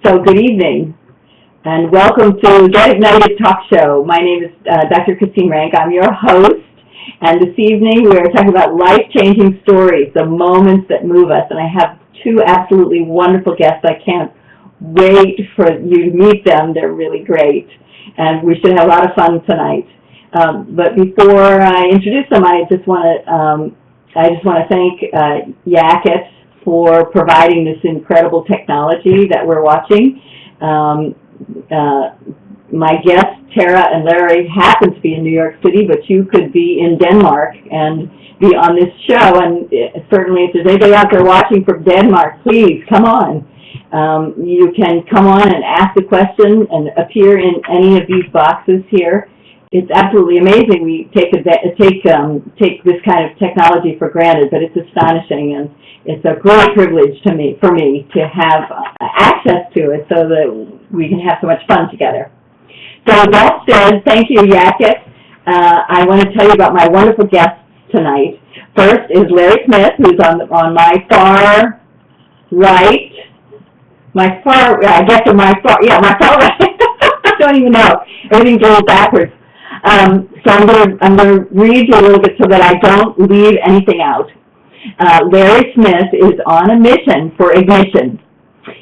So good evening, and welcome to Get Ignited Talk Show. My name is Dr. Christine Rank. I'm your host, and this evening we are talking about life-changing stories, the moments that move us. And I have two absolutely wonderful guests. I can't wait for you to meet them. They're really great, and we should have a lot of fun tonight. But before I introduce them, I just want to thank Yakut for providing this incredible technology that we're watching. My guests, Tara and Larry, happen to be in New York City, but you could be in Denmark and be on this show. And certainly if there's anybody out there watching from Denmark, please come on. You can come on and ask a question and appear in any of these boxes here. It's absolutely amazing. We take this kind of technology for granted, but it's astonishing, and it's a great privilege for me to have access to it so that we can have so much fun together. So that said, thank you, Yakut. I want to tell you about my wonderful guests tonight. First is Larry Smith, who's on my far right. My far right. I don't even know. Everything goes backwards. So I'm going to read you a little bit so that I don't leave anything out. Larry Smith is on a mission for ignition.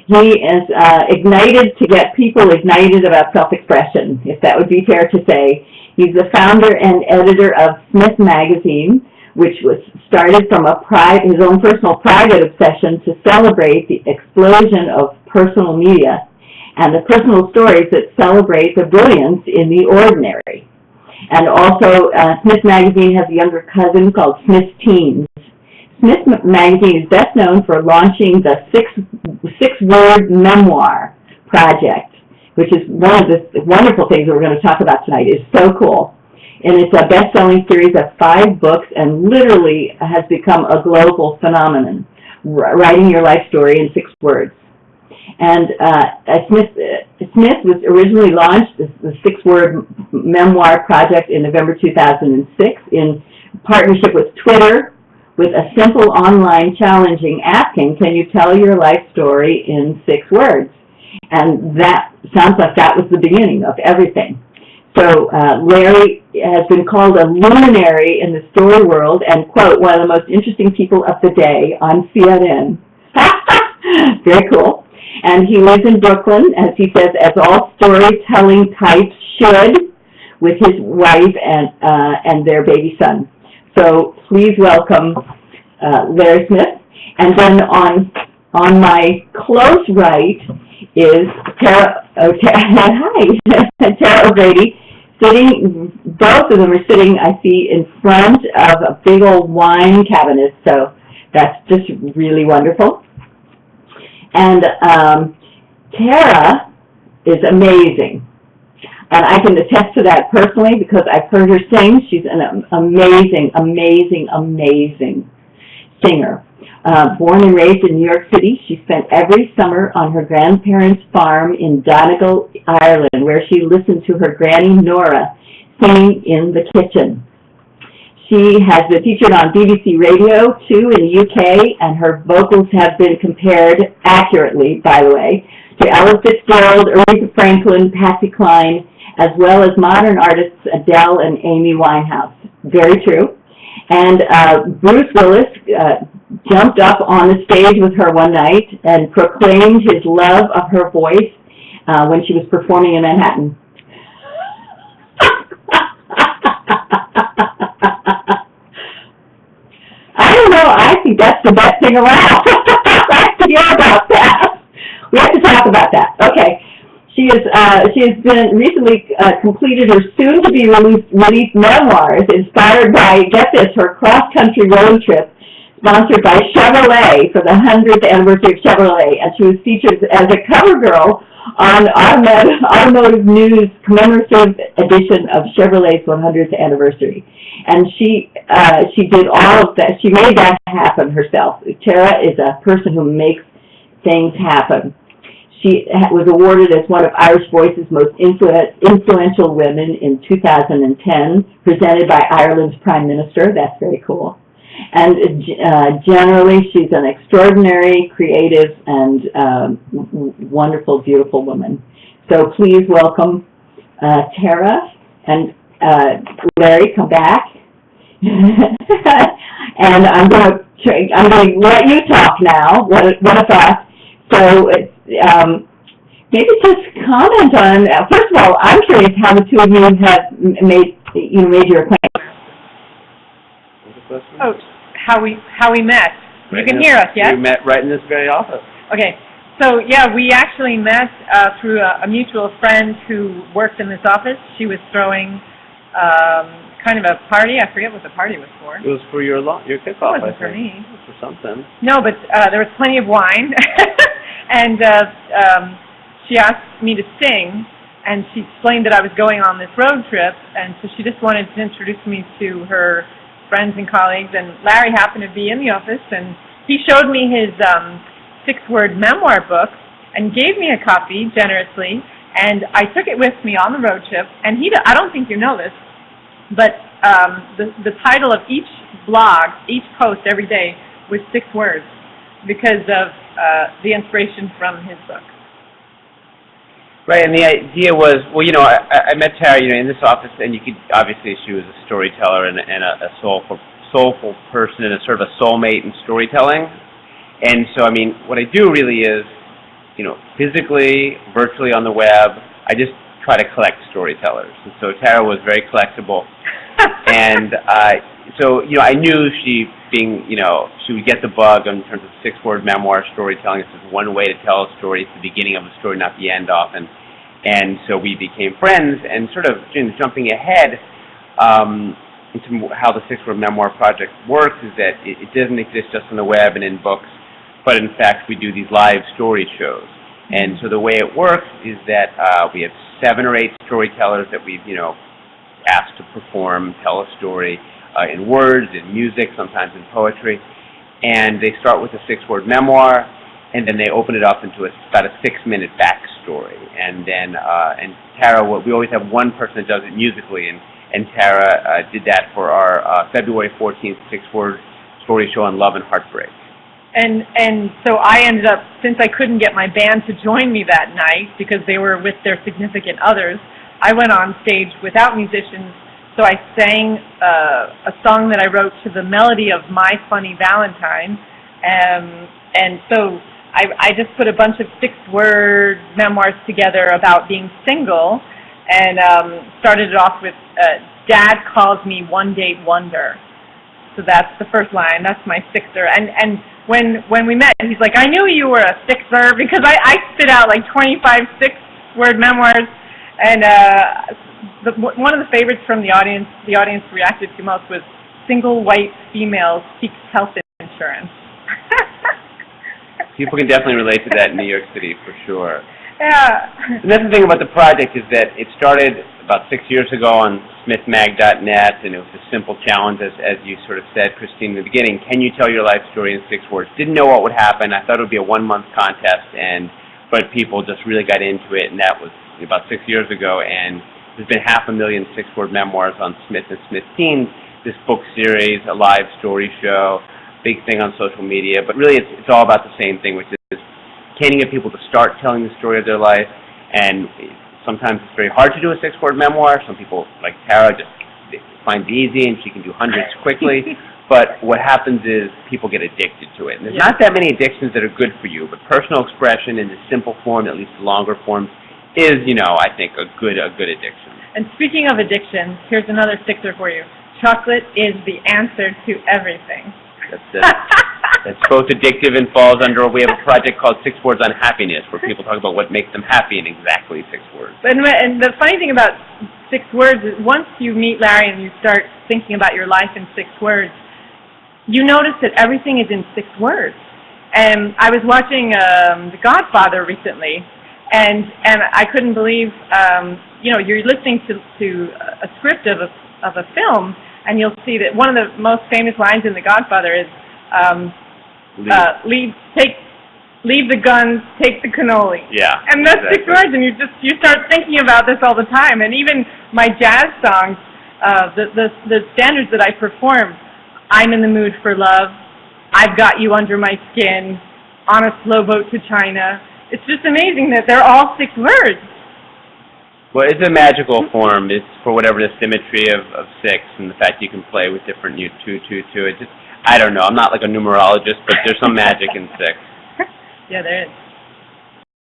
He is ignited to get people ignited about self-expression, if that would be fair to say. He's the founder and editor of Smith Magazine, which was started from his own personal private obsession to celebrate the explosion of personal media and the personal stories that celebrate the brilliance in the ordinary. And also, Smith Magazine has a younger cousin called Smith Teens. Smith Magazine is best known for launching the six-word memoir project, which is one of the wonderful things that we're going to talk about tonight. It's so cool. And it's a best-selling series of 5 books and literally has become a global phenomenon, writing your life story in 6 words. And Smith was originally launched, the 6-word memoir project, in November 2006 in partnership with Twitter, with a simple online challenging asking, can you tell your life story in 6 words? And that sounds like that was the beginning of everything. So Larry has been called a luminary in the story world and, quote, one of the most interesting people of the day on CNN. Very cool. And he lives in Brooklyn, as he says, as all storytelling types should, with his wife and their baby son. So please welcome Larry Smith. And then on my close right is Tara O'Grady, sitting. Both of them are sitting, I see, in front of a big old wine cabinet. So that's just really wonderful. And Tara is amazing. And I can attest to that personally because I've heard her sing. She's an amazing, amazing, amazing singer. Born and raised in New York City, she spent every summer on her grandparents' farm in Donegal, Ireland, where she listened to her granny Nora singing in the kitchen. She has been featured on BBC Radio, too, in the UK, and her vocals have been compared accurately, by the way, to Ella Fitzgerald, Aretha Franklin, Patsy Cline, as well as modern artists Adele and Amy Winehouse. Very true. And Bruce Willis jumped up on the stage with her one night and proclaimed his love of her voice when she was performing in Manhattan. I don't know. I think that's the best thing around. I have to hear about that. We have to talk about that. Okay. She has been recently completed her soon-to-be released memoirs inspired by, get this, her cross-country road trip sponsored by Chevrolet for the 100th anniversary of Chevrolet. And she was featured as a cover girl on Automotive News commemorative edition of Chevrolet's 100th anniversary. And she did all of that. She made that happen herself. Tara is a person who makes things happen. She was awarded as one of Irish Voice's most influential women in 2010, presented by Ireland's Prime Minister. That's very cool. And generally, she's an extraordinary, creative, and wonderful, beautiful woman. So please welcome Tara and Larry. Come back, and I'm going to let you talk now. What a thought! So maybe just comment on. First of all, I'm curious how the two of you have made your acquaintance. Oh, how we met. You can hear us, yes? We met right in this very office. Okay. So, yeah, we actually met through a mutual friend who worked in this office. She was throwing kind of a party. I forget what the party was for. It was for your kickoff, I think. It wasn't for me. It was for something. No, but there was plenty of wine. And she asked me to sing, and she explained that I was going on this road trip, and so she just wanted to introduce me to her friends and colleagues, and Larry happened to be in the office, and he showed me his six-word memoir book and gave me a copy generously, and I took it with me on the road trip, and I don't think you know this, but the title of each blog, each post every day was 6 words because of the inspiration from his book. Right, and the idea was, well, I met Tara, in this office, and you could, obviously, she was a storyteller and a soulful person and a sort of a soulmate in storytelling. And so, what I do really is, physically, virtually on the web, I just try to collect storytellers. And so Tara was very collectible. And so, I knew she would get the bug in terms of 6-word memoir storytelling. This is one way to tell a story. It's the beginning of a story, not the end often. And so we became friends, and sort of jumping ahead into how the 6-word memoir project works is that it doesn't exist just on the web and in books, but in fact we do these live story shows. And so the way it works is that we have 7 or 8 storytellers that we've asked to perform, tell a story in words, in music, sometimes in poetry. And they start with a 6-word memoir, and then they open it up into about a 6-minute backstory. And then, and Tara, we always have one person that does it musically, and Tara did that for our February 14th 6-word story show on love and heartbreak. And so I ended up, since I couldn't get my band to join me that night because they were with their significant others, I went on stage without musicians. So I sang a song that I wrote to the melody of My Funny Valentine, and so I just put a bunch of 6-word memoirs together about being single, and started it off with Dad Calls Me One Date Wonder. So that's the first line. That's my 6er. And when we met, he's like, I knew you were a 6er because I spit out like 25 6-word memoirs, and one of the favorites from the audience reacted to most was single white female seeks health insurance. People can definitely relate to that in New York City, for sure. Yeah. And that's the thing about the project is that it started about 6 years ago on smithmag.net, and it was a simple challenge, as you sort of said, Christine, in the beginning. Can you tell your life story in 6 words? Didn't know what would happen. I thought it would be a 1-month contest, but people just really got into it, and that was about 6 years ago. And there's been 500,000 6-word memoirs on Smith and Smith Teens, this book series, a live story show, big thing on social media, but really it's all about the same thing, which is can you get people to start telling the story of their life, and sometimes it's very hard to do a 6-word memoir. Some people, like Tara, just find it easy, and she can do hundreds quickly, but what happens is people get addicted to it. And there's not that many addictions that are good for you, but personal expression in the simple form, at least the longer forms, is, I think, a good addiction. And speaking of addiction, here's another 6er for you. Chocolate is the answer to everything. That's both addictive and falls under, we have a project called 6 Words on Happiness, where people talk about what makes them happy in exactly 6 words. And the funny thing about 6 words is once you meet Larry and you start thinking about your life in 6 words, you notice that everything is in 6 words. And I was watching The Godfather recently, and I couldn't believe, you're listening to a script of a film, and you'll see that one of the most famous lines in The Godfather is, leave the guns, take the cannoli. Yeah. And that's exactly 6 words, and you start thinking about this all the time. And even my jazz songs, the standards that I perform, I'm in the mood for love, I've got you under my skin, on a slow boat to China. It's just amazing that they're all 6 words. Well, it's a magical form. It's for whatever the symmetry of 6 and the fact you can play with different 2, 2, 2. It just, I don't know. I'm not like a numerologist, but there's some magic in 6. Yeah, there is.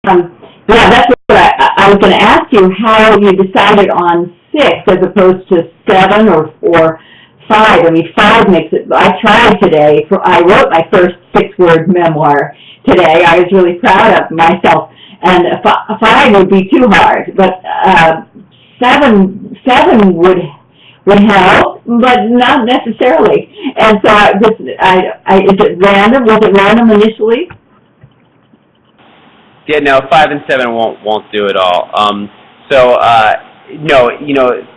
Yeah, that's what I was going to ask you, how you decided on 6 as opposed to 7 or 5. I mean, 5 makes it, I tried today, I wrote my first 6-word memoir today. I was really proud of myself. And 5 would be too hard, but 7 would help, but not necessarily. And so is it random? Was it random initially? Yeah, no, 5 and 7 won't do it all. No,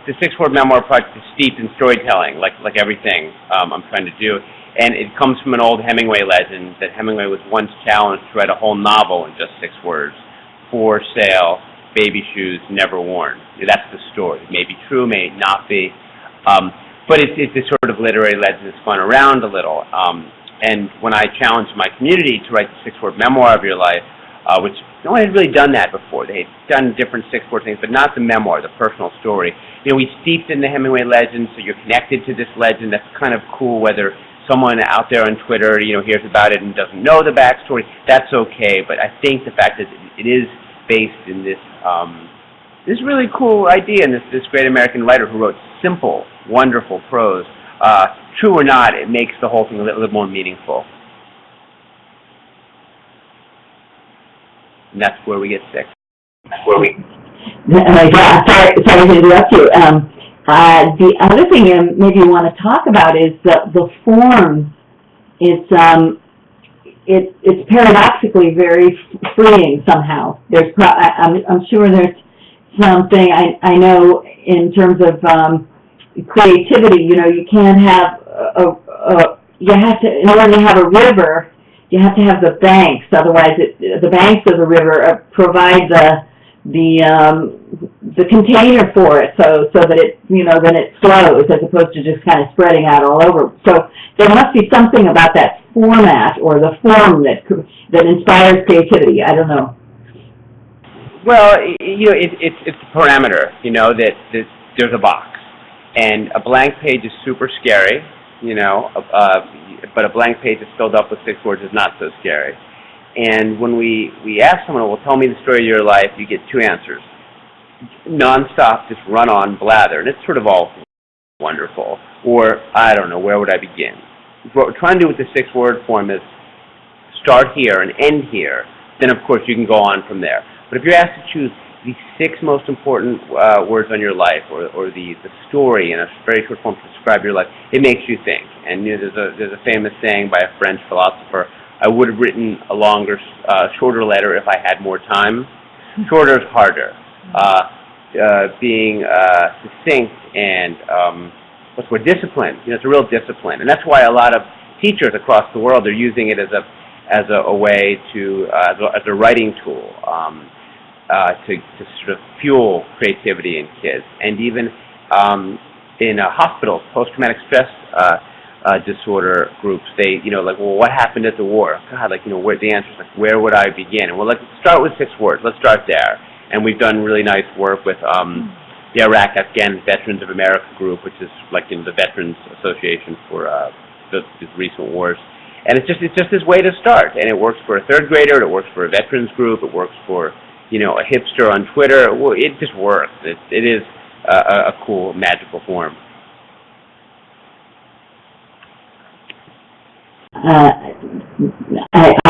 the 6-word memoir project is steeped in storytelling, like everything I'm trying to do. And it comes from an old Hemingway legend that Hemingway was once challenged to write a whole novel in just 6 words. For sale, baby shoes, never worn. That's the story. It may be true, may not be. But it's this sort of literary legend that's spun around a little. And when I challenged my community to write the 6-word memoir of your life, which no one had really done that before. They had done different 6-word things, but not the memoir, the personal story. We steeped in the Hemingway legend, so you're connected to this legend. That's kind of cool, whether someone out there on Twitter, hears about it and doesn't know the backstory. That's okay, but I think the fact that it is based in this this really cool idea, and this great American writer who wrote simple, wonderful prose, true or not, it makes the whole thing a little more meaningful. And that's where we get 6. Yeah, sorry to interrupt you. The other thing maybe you want to talk about is the form. It's paradoxically very freeing somehow. I'm sure there's something I know in terms of creativity. You can't have you have to, in order to have a river, you have to have the banks. Otherwise, the banks of the river provide the container for it, so that it then it flows as opposed to just kind of spreading out all over. So there must be something about that format or the form that inspires creativity. I don't know. Well, it's a parameter. That there's a box, and a blank page is super scary. But a blank page that's filled up with 6 words is not so scary. And when we ask someone, well, tell me the story of your life, you get 2 answers. Nonstop, just run on, blather, and it's sort of all wonderful. Or, I don't know, where would I begin? What we're trying to do with the 6-word form is start here and end here. Then, of course, you can go on from there. But if you're asked to choose the 6 most important words on your life, or the story in a very short form to describe your life, it makes you think. And there's a famous saying by a French philosopher, I would have written a longer, shorter letter if I had more time. Shorter is harder. Being succinct and disciplined. It's a real discipline, and that's why a lot of teachers across the world are using it as a way to as a writing tool to sort of fuel creativity in kids, and even in hospitals, post-traumatic stress disorder groups, they, well, what happened at the war? God, where the answer is, where would I begin? And well, let's start with 6 words. Let's start there. And we've done really nice work with the Iraq-Afghan Veterans of America group, which is the Veterans Association for the recent wars. And it's just this way to start. And it works for a 3rd grader. It works for a veterans group. It works for a hipster on Twitter. Well, it just works. It is a cool, magical form. I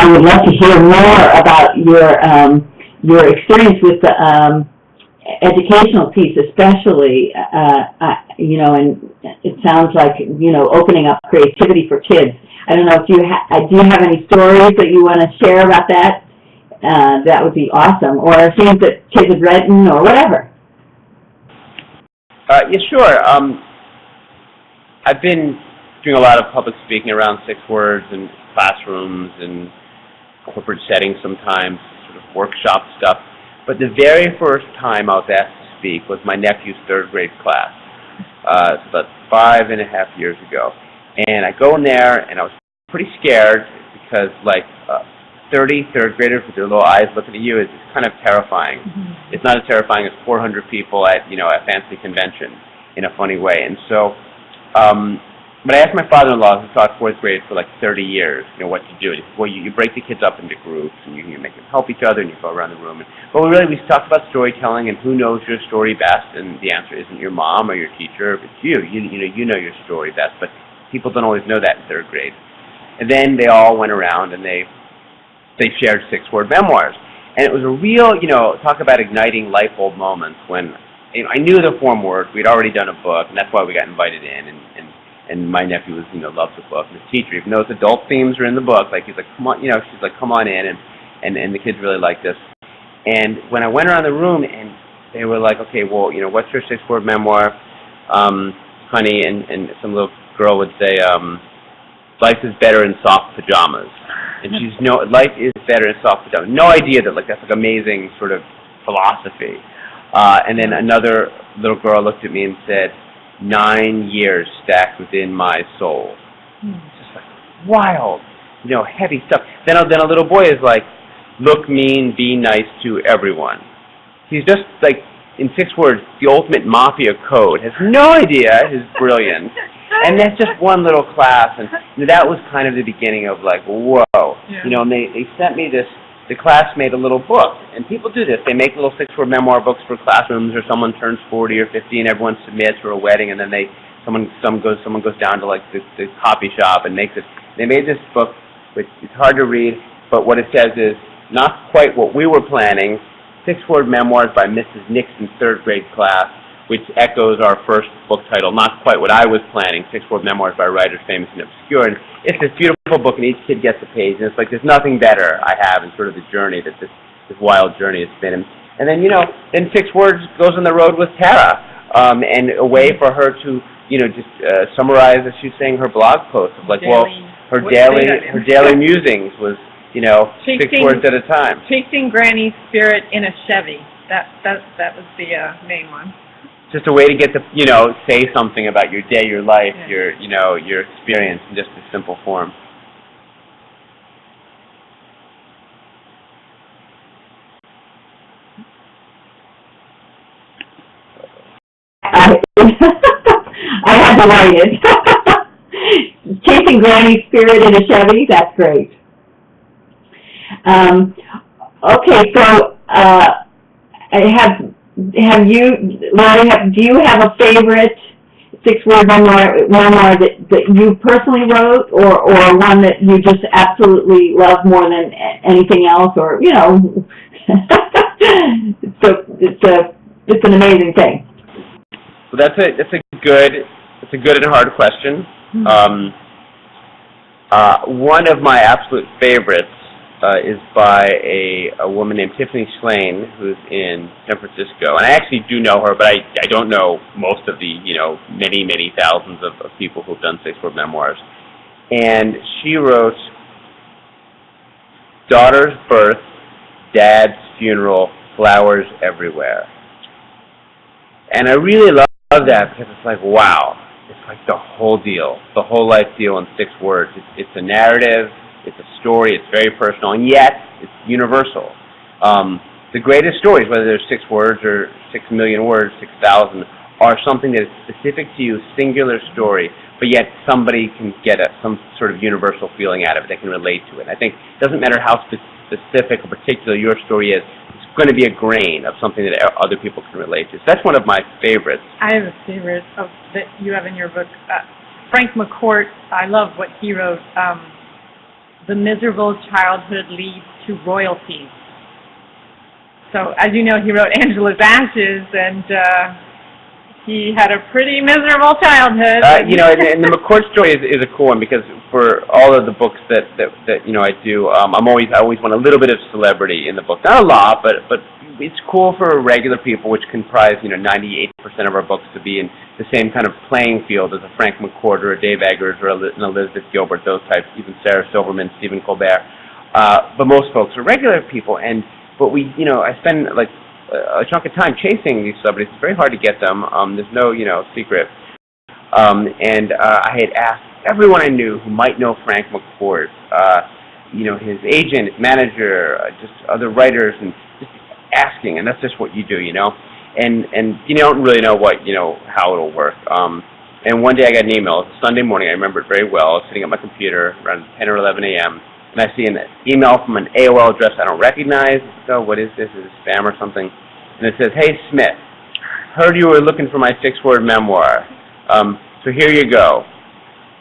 would love to hear more about your experience with the educational piece, especially. And it sounds like opening up creativity for kids. I don't know if do you have any stories that you want to share about that? That would be awesome, or things that kids have written, or whatever. Yeah, sure. I've been doing a lot of public speaking around 6 words in classrooms and corporate settings sometimes, sort of workshop stuff. But the very first time I was asked to speak was my nephew's 3rd grade class. It's about 5.5 years ago. And I go in there, and I was pretty scared because, like, 30 third graders with their little eyes looking at you is kind of terrifying. Mm-hmm. It's not as terrifying as 400 people at, you know, a fancy convention in a funny way. And so, but I asked my father-in-law, who taught fourth grade for like 30 years, you know, what to do. And he said, well, you break the kids up into groups, and you make them help each other, and you go around the room. But we talked about storytelling and who knows your story best, and the answer isn't your mom or your teacher, it's you. You know your story best, but people don't always know that in third grade. And then they all went around, and they shared 6-word memoirs. And it was a real, you know, talk about igniting light bulb moments when, you know, I knew the form worked. We'd already done a book, and that's why we got invited in. And my nephew was, you know, loves the book. And his teacher, even though his adult themes are in the book, like, he's like, come on, you know, she's like, come on in. And the kids really like this. And when I went around the room, and they were like, okay, well, you know, what's your 6-word memoir, honey? And some little girl would say, life is better in soft pajamas. And she's, no, life is better in soft pajamas. No idea that, like, that's like amazing sort of philosophy. And then another little girl looked at me and said, 9 years stacked within my soul. It's just like wild, you know, heavy stuff. Then a little boy is like, look mean, be nice to everyone. He's just like, in 6 words, the ultimate mafia code. Has no idea his brilliance. And that's just one little class, and that was kind of the beginning of like, whoa. Yeah. You know, and they sent me this, the class made a little book, and people do this. They make little 6-word memoir books for classrooms, or someone turns 40 or 50 and everyone submits for a wedding, and then someone goes down to like the coffee shop and makes it. They made this book, which it's hard to read, but what it says is, not quite what we were planning, 6-word memoirs by Mrs. Nixon's 3rd grade class, which echoes our first book title, Not Quite What I Was Planning, 6-word memoirs by writers famous and obscure. And it's this beautiful book, and each kid gets a page, and it's like there's nothing better I have in sort of the journey that this wild journey has been. And then, you know, then 6 words goes on the road with Tara, and a way for her to, you know, just summarize, as she's saying, her blog post of like, her daily musings was, you know, 6 words at a time. Chasing Granny's Spirit in a Chevy. That was the main one. Just a way to get to, you know, say something about your day, your life, your, you know, your experience in just a simple form. I had to write it. Chasing Granny's Spirit in a Chevy, that's great. Okay, so do you have a favorite 6-word memoir that you personally wrote, or one that you just absolutely love more than anything else, or, you know, it's an amazing thing. Well, that's a good and hard question. One of my absolute favorites is by a woman named Tiffany Shlain, who's in San Francisco. And I actually do know her, but I don't know most of the, you know, many thousands of people who've done 6-word memoirs. And she wrote Daughter's Birth, Dad's Funeral, Flowers Everywhere. And I really love that because it's like, wow, it's like the whole deal, the whole life deal in 6 words. It's a narrative. It's a story, it's very personal, and yet it's universal. The greatest stories, whether they're 6 words or 6 million words, 6,000, are something that is specific to you, singular story, but yet somebody can get some sort of universal feeling out of it. They can relate to it. I think it doesn't matter how specific or particular your story is, it's going to be a grain of something that other people can relate to. So that's one of my favorites. I have a favorite that you have in your book. Frank McCourt, I love what he wrote. The miserable childhood leads to royalty. So, as you know, he wrote Angela's Ashes, and he had a pretty miserable childhood. You know, and the McCourt story is a cool one, because for all of the books that you know I do, I always want a little bit of celebrity in the book. Not a lot, but it's cool for regular people, which comprise, you know, 98% of our books, to be in the same kind of playing field as a Frank McCourt or a Dave Eggers or an Elizabeth Gilbert, those types, even Sarah Silverman, Stephen Colbert. But most folks are regular people, but we, you know, I spend like a chunk of time chasing these celebrities. It's very hard to get them. There's no, you know, secret. And I had asked everyone I knew who might know Frank McCourt, his agent, his manager, just other writers, and just asking, and that's just what you do, and you don't really know how it'll work. And one day I got an email. It was a Sunday morning. I remember it very well. I was sitting at my computer around 10 or 11 a.m., and I see an email from an AOL address I don't recognize. Oh, what is this? Is it spam or something? And it says, "Hey, Smith, heard you were looking for my 6-word memoir. So here you go.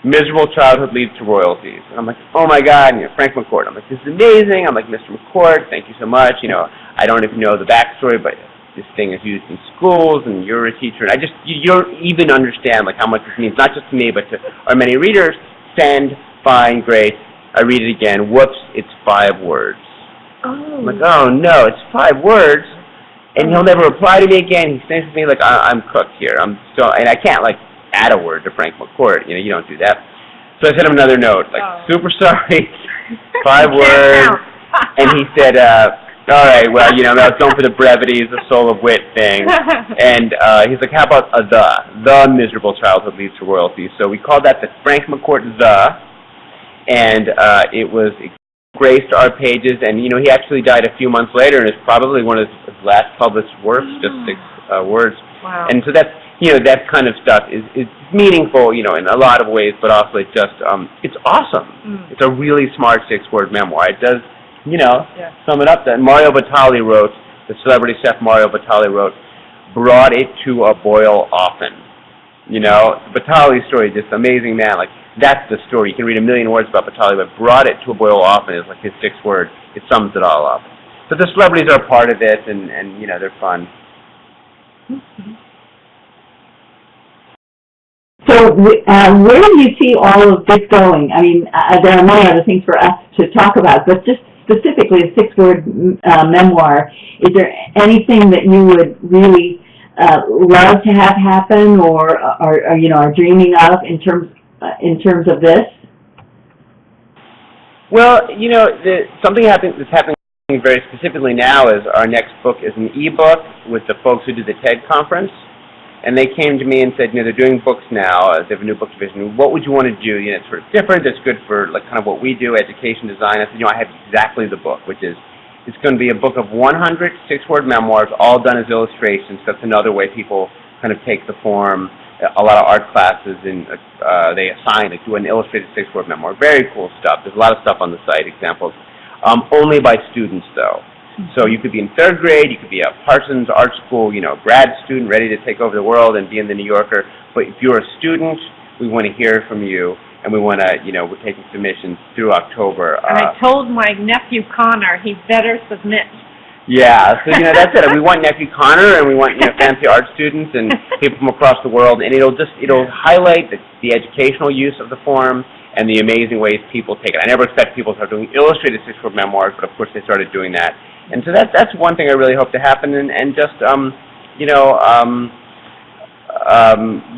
Miserable childhood leads to royalties." And I'm like, oh my God, Frank McCourt. I'm like, this is amazing. I'm like, Mr. McCourt, thank you so much. I don't even know the backstory, but this thing is used in schools, and you're a teacher. And you don't even understand how much this means, not just to me, but to our many readers. Send, fine, great. I read it again. Whoops, it's 5 words. Oh. I'm like, oh no, it's 5 words, and he'll never reply to me again. He thinks to me like I'm cooked here. And I can't add a word to Frank McCourt. You don't do that. So I sent him another note, super sorry, 5 words, and he said, all right, well, I was going for the brevities, the soul of wit thing, and he's like, how about the miserable childhood leads to royalty? So we called that the Frank McCourt and it graced our pages, and he actually died a few months later, and it's probably one of his last published works, just 6 words. Wow. And so that's that kind of stuff is meaningful, in a lot of ways, but also it's awesome. It's a really smart 6-word memoir. It does, sum it up. That Mario Batali wrote, the celebrity chef Mario Batali wrote, brought it to a boil often. Batali's story, just amazing man. That's the story. You can read a million words about Batali, but brought it to a boil often is his 6 words. It sums it all up. So the celebrities are part of it, and they're fun. So where do you see all of this going? I mean, there are many other things for us to talk about, but just specifically a 6-word memoir, is there anything that you would really love to have happen or are dreaming of in terms of this? Well, something that's happening very specifically now is our next book is an e-book with the folks who did the TED conference. And they came to me and said, they're doing books now. They have a new book division. What would you want to do? It's sort of different. It's good for kind of what we do, education, design. I said, I have exactly the book, which is it's going to be a book of 100 6-word memoirs, all done as illustrations. That's another way people kind of take the form. A lot of art classes, and they assign it to an illustrated 6-word memoir. Very cool stuff. There's a lot of stuff on the site, examples. Only by students, though. So you could be in 3rd grade, you could be a Parsons Art School, grad student ready to take over the world and be in the New Yorker. But if you're a student, we want to hear from you, and we want to, we're taking submissions through October. And I told my nephew Connor he better submit. Yeah, so that's it. We want nephew Connor, and we want fancy art students and people from across the world, and it'll highlight the educational use of the form and the amazing ways people take it. I never expect people to start doing illustrated 6-word memoirs, but of course they started doing that. And so that's one thing I really hope to happen, and just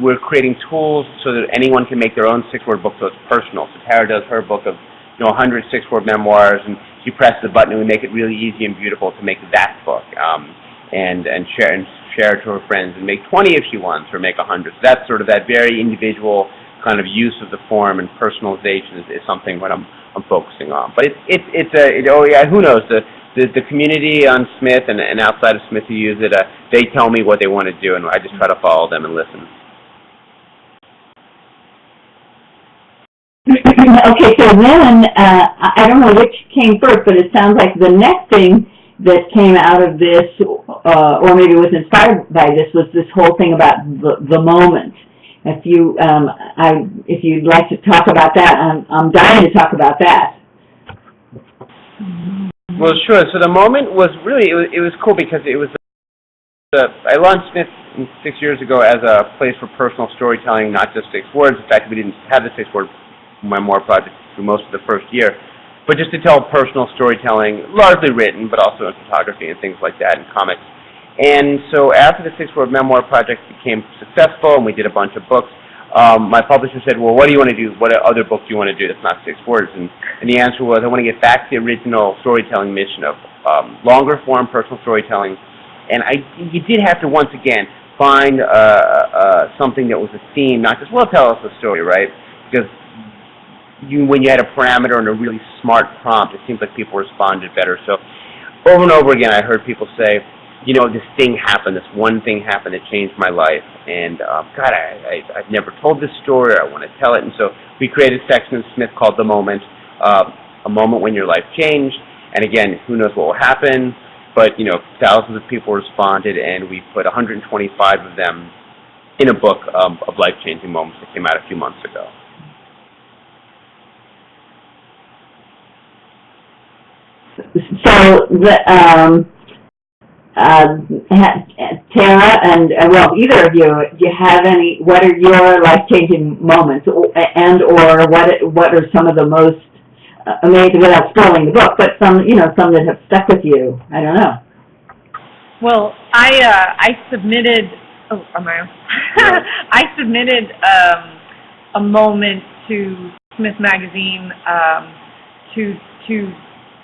we're creating tools so that anyone can make their own 6-word book, so it's personal. So Tara does her book of 100 6-word memoirs, and she presses the button, and we make it really easy and beautiful to make that book, and share it to her friends, and make 20 if she wants, or make 100. So that's sort of that very individual kind of use of the form, and personalization is something that I'm focusing on. But who knows, the community on Smith and outside of Smith who use it, they tell me what they want to do, and I just try to follow them and listen. Okay, so then, I don't know which came first, but it sounds like the next thing that came out of this, or maybe was inspired by this, was this whole thing about the moment. If you'd like to talk about that, I'm dying to talk about that. Well, sure. So the moment was really, it was cool because it was, I launched Smith 6 years ago as a place for personal storytelling, not just 6 words. In fact, we didn't have the 6-word memoir project through most of the first year, but just to tell personal storytelling, largely written, but also in photography and things like that, and comics. And so after the 6-word memoir project became successful and we did a bunch of books, my publisher said, well, what do you want to do? What other book do you want to do that's not 6 words? And the answer was, I want to get back to the original storytelling mission of longer form personal storytelling. And you did have to, once again, find something that was a theme, not just, well, tell us a story, right? Because when you had a parameter and a really smart prompt, it seems like people responded better. So over and over again, I heard people say, this thing happened, this one thing happened that changed my life. And, God, I've never told this story, or I want to tell it. And so we created a section in Smith called The Moment, a moment when your life changed. And again, who knows what will happen, but, thousands of people responded, and we put 125 of them in a book of life-changing moments that came out a few months ago. So, Tara and, well, either of you, do you have what are your life-changing moments, and or what are some of the most amazing, without spoiling the book, but some that have stuck with you? I don't know. Well, I submitted, I submitted a moment to Smith Magazine to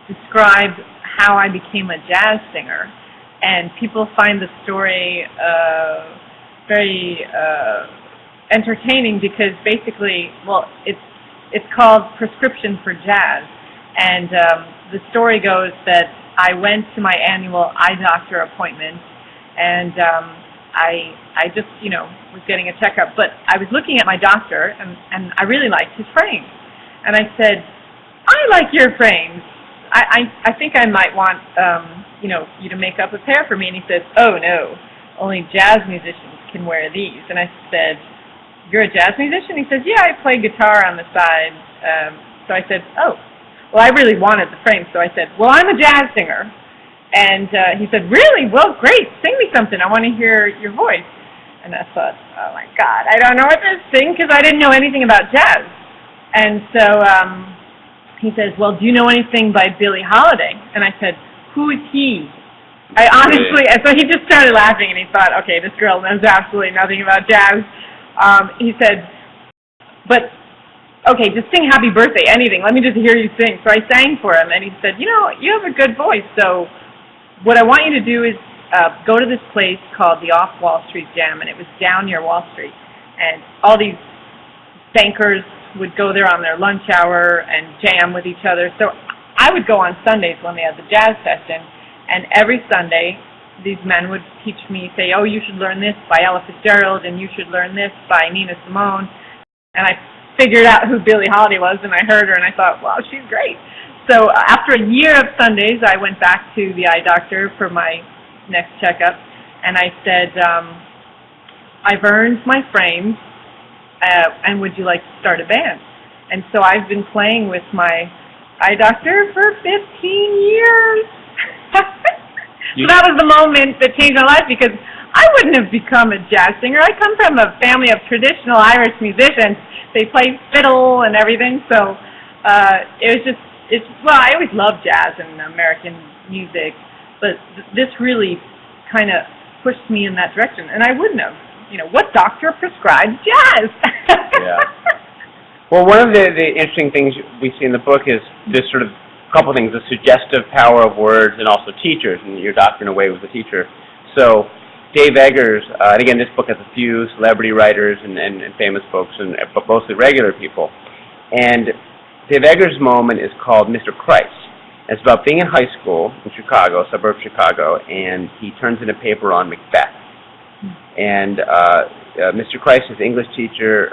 describe how I became a jazz singer. And people find the story very entertaining because basically, well, it's called Prescription for Jazz. And the story goes that I went to my annual eye doctor appointment, and I just, was getting a checkup. But I was looking at my doctor, and I really liked his frames. And I said, I like your frames. I think I might want, you to make up a pair for me. And he said, oh, no, only jazz musicians can wear these. And I said, you're a jazz musician? He says, yeah, I play guitar on the side. So I said, oh, well, I really wanted the frame. So I said, well, I'm a jazz singer. And he said, really? Well, great. Sing me something. I want to hear your voice. And I thought, oh, my God, I don't know what to sing because I didn't know anything about jazz. And so he says, well, do you know anything by Billie Holiday? And I said, who is he? I honestly, and so he just started laughing, and he thought, okay, this girl knows absolutely nothing about jazz. He said, but, okay, just sing Happy Birthday, anything. Let me just hear you sing. So I sang for him, and he said, you have a good voice, so what I want you to do is go to this place called the Off Wall Street Jam, and it was down near Wall Street. And all these bankers would go there on their lunch hour and jam with each other. So I would go on Sundays when they had the jazz session, and every Sunday these men would teach me, say, oh, you should learn this by Ella Fitzgerald, and you should learn this by Nina Simone. And I figured out who Billie Holiday was, and I heard her, and I thought, wow, she's great. So after a year of Sundays, I went back to the eye doctor for my next checkup, and I said, I've earned my frames, and would you like to start a band? And so I've been playing with my eye doctor for 15 years. So that was the moment that changed my life, because I wouldn't have become a jazz singer. I come from a family of traditional Irish musicians. They play fiddle and everything, so well, I always loved jazz and American music, but this really kind of pushed me in that direction, and I wouldn't have. What doctor prescribes jazz? Yeah. Well, one of the interesting things we see in the book is this sort of couple things, the suggestive power of words and also teachers, and your doctor in a way was a teacher. So Dave Eggers, and again, this book has a few celebrity writers and famous folks, but mostly regular people. And Dave Eggers' moment is called Mr. Christ. It's about being in high school in Chicago, suburb Chicago, and he turns in a paper on Macbeth. And Mr. Christ, his English teacher,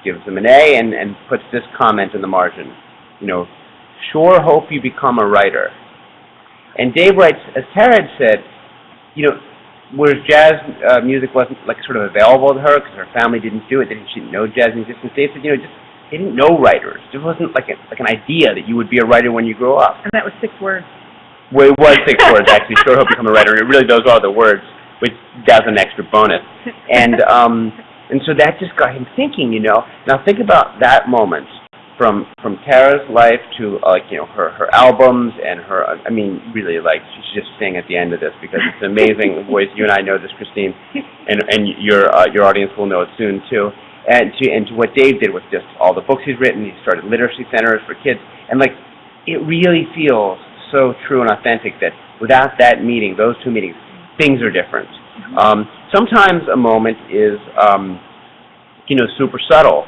gives him an A and puts this comment in the margin, sure hope you become a writer. And Dave writes, as Tara had said, whereas jazz music wasn't sort of available to her because her family didn't do it, she didn't know jazz musicians. Dave said, they didn't know writers. There wasn't like an idea that you would be a writer when you grow up. And that was 6 words. Well, it was 6 words, actually. Sure hope you become a writer. It really, those are the words, which does an extra bonus. And so that just got him thinking, Now think about that moment from Tara's life to, her albums and her, really, she should just sing at the end of this because it's an amazing voice. You and I know this, Christine, and your audience will know it soon, too. And to what Dave did with just all the books he's written. He started literacy centers for kids. And, it really feels so true and authentic that without that meeting, those 2 meetings, things are different. Sometimes a moment is, super subtle,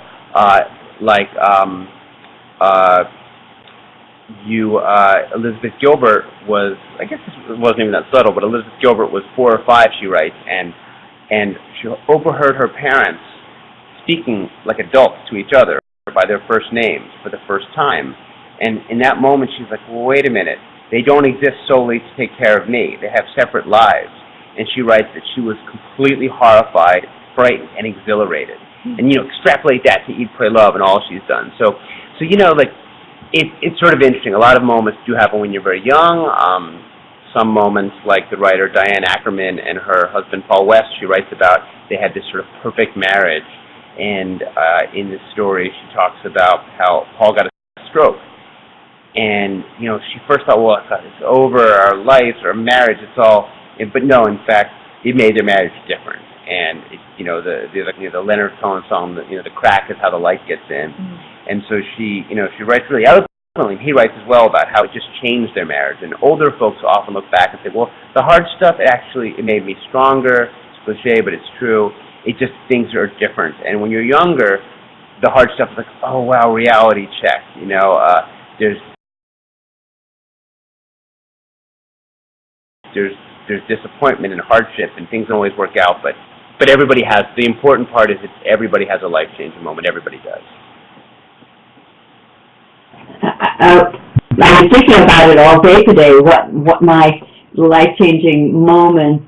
Elizabeth Gilbert was, I guess this wasn't even that subtle, but Elizabeth Gilbert was 4 or 5, she writes, and she overheard her parents speaking like adults to each other by their first names for the first time. And in that moment, she's like, well, wait a minute. They don't exist solely to take care of me. They have separate lives. And she writes that she was completely horrified, frightened, and exhilarated. And, extrapolate that to Eat, Pray, Love and all she's done. So like, it's sort of interesting. A lot of moments do happen when you're very young. Some moments, like the writer Diane Ackerman and her husband Paul West, she writes about, they had this sort of perfect marriage. And in this story, she talks about how Paul got a stroke. And, she first thought, well, it's over, our lives, our marriage, it's all, but no, in fact, it made their marriage different. And, the Leonard Cohen song, the crack is how the light gets in. And so she writes really eloquently, and he writes as well about how it just changed their marriage. And older folks often look back and say, well, the hard stuff, it made me stronger. It's cliche, but it's true. It just, things are different. And when you're younger, the hard stuff is like, oh, wow, reality check. There's disappointment and hardship, and things don't always work out, but everybody has, the important part is that everybody has a life-changing moment. Everybody does. I was thinking about it all day today, what my life-changing moments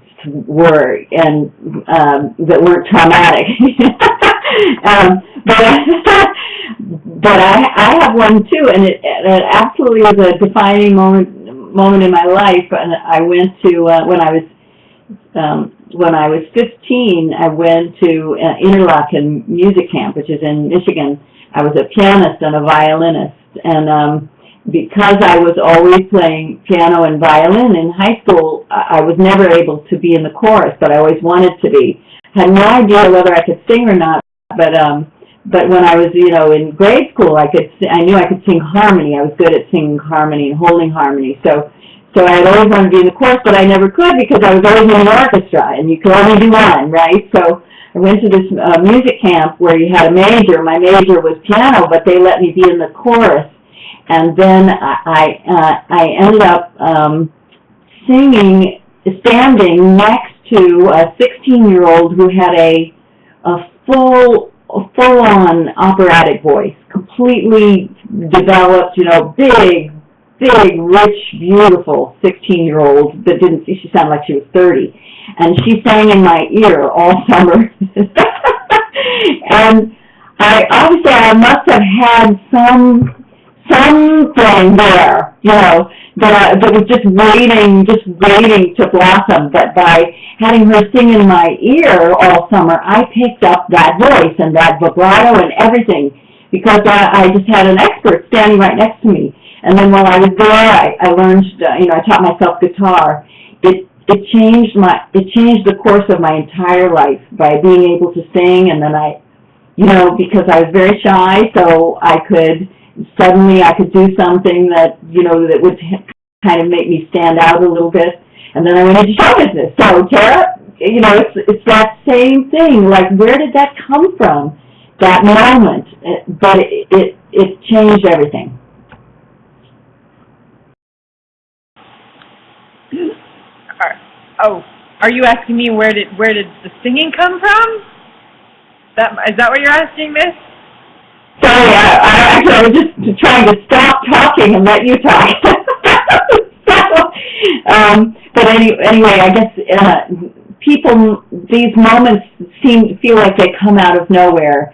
were, and that weren't traumatic. But I have one too, and it absolutely was a defining moment in my life. And I went to when I was 15, I went to Interlochen Music Camp, which is in Michigan. I was a pianist and a violinist, and because I was always playing piano and violin in high school, I was never able to be in the chorus, but I always wanted to be. Had no idea whether I could sing or not, but when I was, in grade school, I knew I could sing harmony. I was good at singing harmony and holding harmony. So I had always wanted to be in the chorus, but I never could because I was always in an orchestra, and you could only do one, right? So I went to this music camp where you had a major. My major was piano, but they let me be in the chorus. And then I ended up standing next to a 16-year-old who had a full-on operatic voice, completely developed, big, rich, beautiful 16-year-old that she sounded like she was 30. And she sang in my ear all summer. And I must have had something there, that was just waiting to blossom. But by having her sing in my ear all summer, I picked up that voice and that vibrato and everything, because I just had an expert standing right next to me. And then while I was there, I learned, I taught myself guitar. It changed the course of my entire life by being able to sing. And then because I was very shy, so I could do something that would kind of make me stand out a little bit. And then I went into show business. So Tara, it's that same thing. Like, where did that come from? That moment, but it changed everything. Are you asking me where did the singing come from? Is that what you're asking, Miss? Sorry, I was just trying to stop talking and let you talk. But anyway, I guess these moments feel like they come out of nowhere,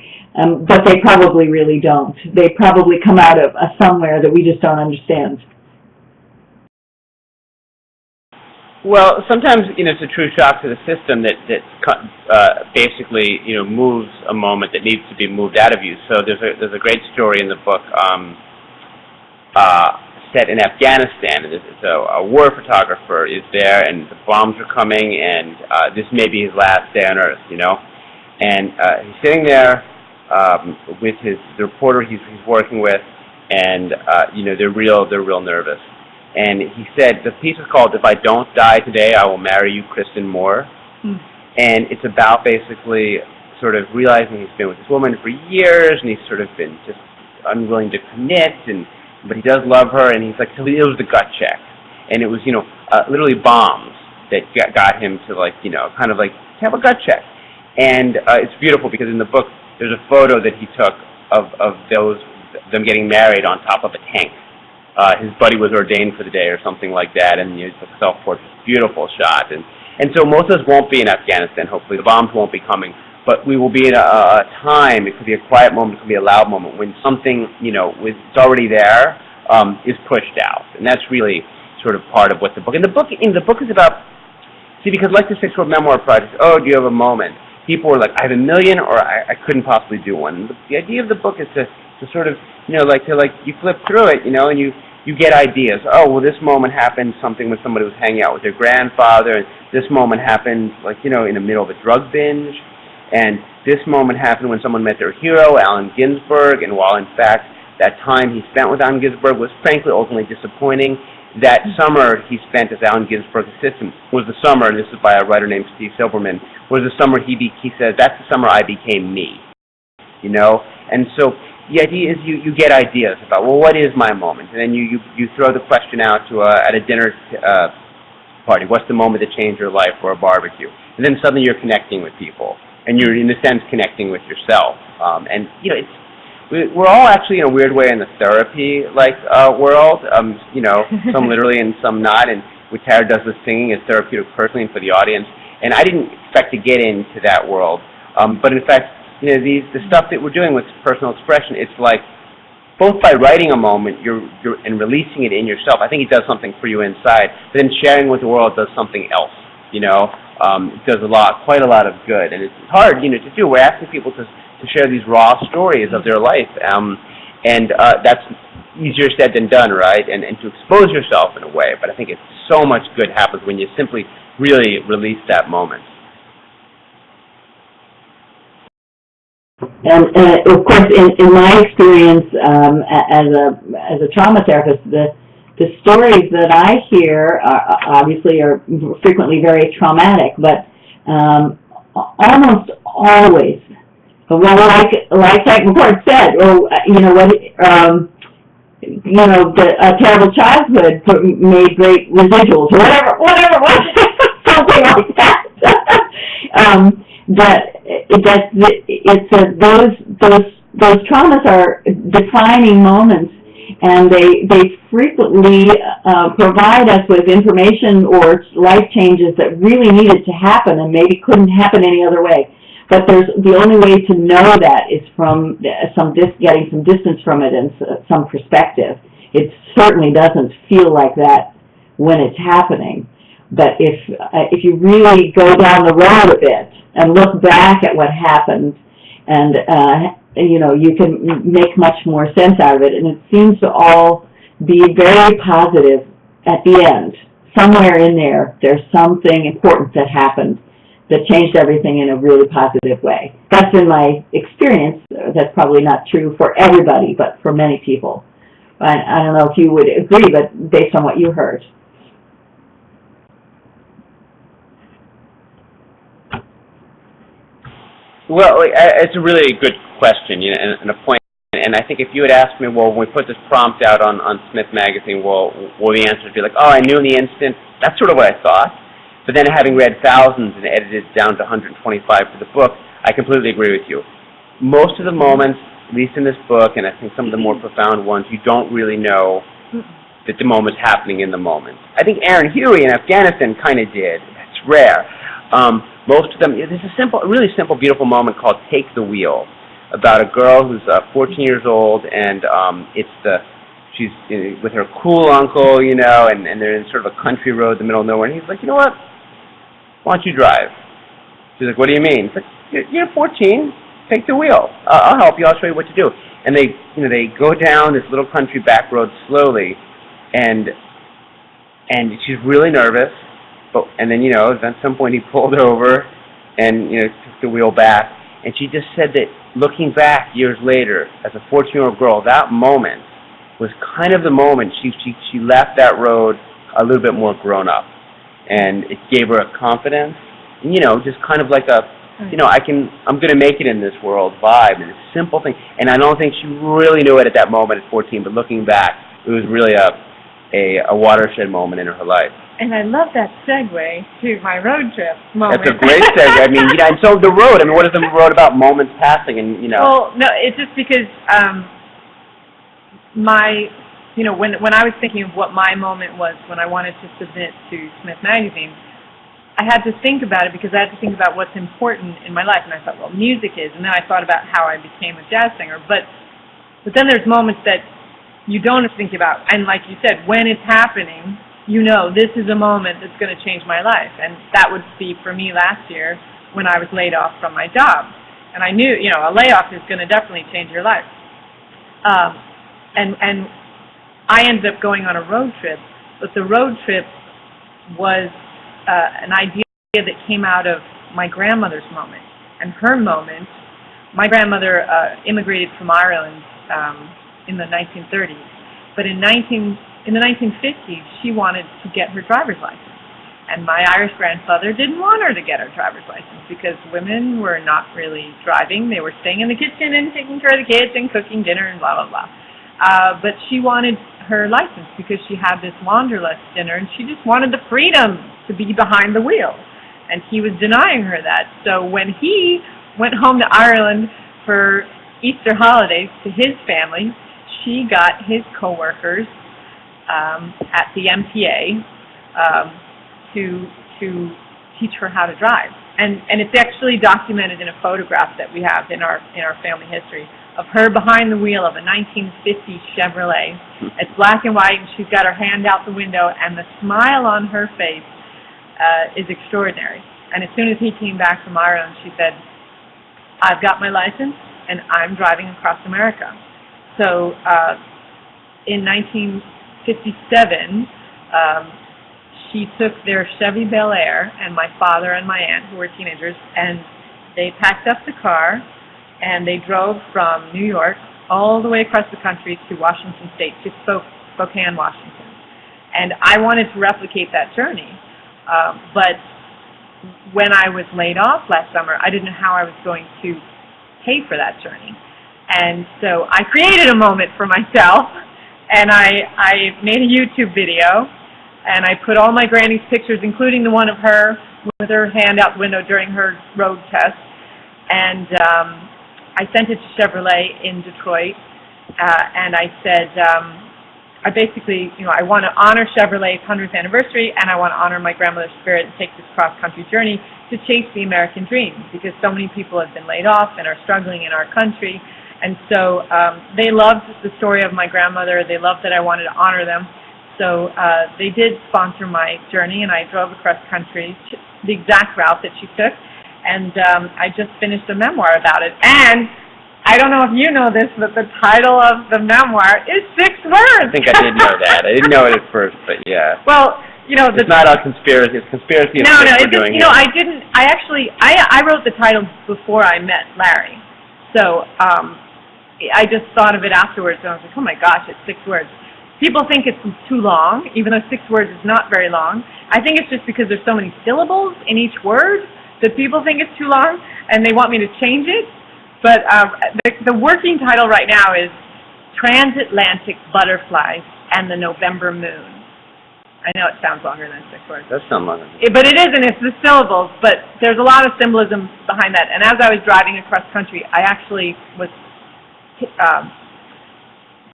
but they probably really don't. They probably come out of somewhere that we just don't understand. Well, sometimes, it's a true shock to the system that basically, moves a moment that needs to be moved out of you. So there's a great story in the book set in Afghanistan. And a war photographer is there, and the bombs are coming, and this may be his last day on Earth, And he's sitting there with the reporter he's working with, and they're real nervous. And he said, the piece is called "If I Don't Die Today, I Will Marry You, Kristen Moore." And it's about basically sort of realizing he's been with this woman for years, and he's sort of been just unwilling to commit, but he does love her, and he's like, so it was the gut check. And it was, literally bombs that got him to, kind of have a gut check. And it's beautiful because in the book, there's a photo that he took of them getting married on top of a tank. His buddy was ordained for the day or something like that, and he took a self-portrait. Beautiful shot. And so most of us won't be in Afghanistan, hopefully. The bombs won't be coming. But we will be in a time, it could be a quiet moment, it could be a loud moment, when something, it's already there, is pushed out. And that's really sort of part of what the book, and the book is about, because like the 6 World Memoir Project, do you have a moment? People are like, I have a million, or I couldn't possibly do one. The idea of the book is to sort of, you flip through it, and you get ideas. Oh, well, this moment happened, something when somebody was hanging out with their grandfather, and this moment happened, in the middle of a drug binge, and this moment happened when someone met their hero, Allen Ginsberg, and while, in fact, that time he spent with Allen Ginsberg was, frankly, ultimately disappointing, that summer he spent as Allen Ginsberg's assistant was the summer, and this is by a writer named Steve Silberman, was the summer he says, that's the summer I became me, And so the idea is you get ideas about, well, what is my moment? And then you throw the question out at a dinner party, what's the moment that changed your life, or a barbecue? And then suddenly you're connecting with people, and you're, in a sense, connecting with yourself. We're all actually, in a weird way, in the therapy world, some literally and some not, and what Tara does with singing is therapeutic personally and for the audience. And I didn't expect to get into that world, but in fact, the stuff that we're doing with personal expression, it's like, both by writing a moment and releasing it in yourself, I think it does something for you inside, but then sharing with the world does something else, it does quite a lot of good, and it's hard, to do. We're asking people to share these raw stories of their life, and that's easier said than done, right, and to expose yourself in a way, but I think it's so much good happens when you simply really release that moment. And of course, in my experience as a trauma therapist, the stories that I hear obviously are frequently very traumatic, but almost always, like McCord said, a terrible childhood made great residuals, or whatever it was, something like that. Those traumas are defining moments, and they frequently provide us with information or life changes that really needed to happen and maybe couldn't happen any other way. But the only way to know that is from getting some distance from it and some perspective. It certainly doesn't feel like that when it's happening. But if you really go down the road a bit and look back at what happened, and you can make much more sense out of it, and it seems to all be very positive at the end. Somewhere in there's something important that happened that changed everything in a really positive way. That's been my experience. That's probably not true for everybody, but for many people. I don't know if you would agree, but based on what you heard. Well, it's a really good question, and a point. And I think if you had asked me, well, when we put this prompt out on Smith Magazine, well, the answer would be like, oh, I knew in the instant. That's sort of what I thought. But then having read thousands and edited down to 125 for the book, I completely agree with you. Most of the moments, at least in this book, and I think some of the more profound ones, you don't really know that the moment's happening in the moment. I think Aaron Huey in Afghanistan kind of did. That's rare. Most of them, there's a really simple, beautiful moment called Take the Wheel, about a girl who's 14 years old, and she's with her cool uncle, and they're in sort of a country road in the middle of nowhere, and he's like, you know what, why don't you drive? She's like, what do you mean? He's like, you're 14, take the wheel. I'll help you, I'll show you what to do. And they go down this little country back road slowly, and she's really nervous, and then, at some point he pulled over and, took the wheel back, and she just said that looking back years later, as a 14-year-old girl, that moment was kind of the moment she left that road a little bit more grown up, and it gave her a confidence, and, just kind of like a you know, I'm going to make it in this world vibe, and a simple thing. And I don't think she really knew it at that moment at 14, but looking back, it was really a watershed moment in her life. And I love that segue to my road trip moment. That's a great segue. I mean, you know, and so the road, I mean, what is the road about? Moments passing, and, you know. Well, no, it's just because you know, when I was thinking of what my moment was when I wanted to submit to Smith Magazine, I had to think about it because I had to think about what's important in my life. And I thought, well, music is. And then I thought about how I became a jazz singer. But then there's moments that you don't think about. And like you said, when it's happening, you know, this is a moment that's going to change my life. And that would be for me last year when I was laid off from my job. And I knew, you know, a layoff is going to definitely change your life. And I ended up going on a road trip, but the road trip was an idea that came out of my grandmother's moment. And her moment, my grandmother immigrated from Ireland in the 1930s, but in the 1950s, she wanted to get her driver's license. And my Irish grandfather didn't want her to get her driver's license because women were not really driving. They were staying in the kitchen and taking care of the kids and cooking dinner and blah, blah, blah. But she wanted her license because she had this wanderlust dinner and she just wanted the freedom to be behind the wheel. And he was denying her that. So when he went home to Ireland for Easter holidays to his family, she got his coworkers at the MTA to teach her how to drive. And it's actually documented in a photograph that we have in our family history of her behind the wheel of a 1950 Chevrolet. It's black and white, and she's got her hand out the window, and the smile on her face is extraordinary. And as soon as he came back from Ireland, she said, I've got my license, and I'm driving across America. So in 1957, she took their Chevy Bel Air, and my father and my aunt, who were teenagers, and they packed up the car, and they drove from New York all the way across the country to Washington State, to Spokane, Washington. And I wanted to replicate that journey. But when I was laid off last summer, I didn't know how I was going to pay for that journey. And so I created a moment for myself, and I made a YouTube video, and I put all my granny's pictures, including the one of her with her hand out the window during her road test. And I sent it to Chevrolet in Detroit, and I said, I basically, you know, I want to honor Chevrolet's 100th anniversary, and I want to honor my grandmother's spirit and take this cross-country journey to chase the American dream, because so many people have been laid off and are struggling in our country. And so they loved the story of my grandmother. They loved that I wanted to honor them. So they did sponsor my journey, and I drove across country, the exact route that she took. And I just finished a memoir about it. And I don't know if you know this, but the title of the memoir is 6 words. I think I did know that. I didn't know it at first, but yeah. Well, you know, it's not a conspiracy. It's conspiracy. No, it's just, you know, I didn't. I actually, I wrote the title before I met Larry. So I just thought of it afterwards, and I was like, oh my gosh, it's 6 words. People think it's too long, even though 6 words is not very long. I think it's just because there's so many syllables in each word that people think it's too long, and they want me to change it. But the working title right now is Transatlantic Butterflies and the November Moon. I know it sounds longer than 6 words. That sounds longer. But it isn't. It's the syllables. But there's a lot of symbolism behind that. And as I was driving across country, I actually was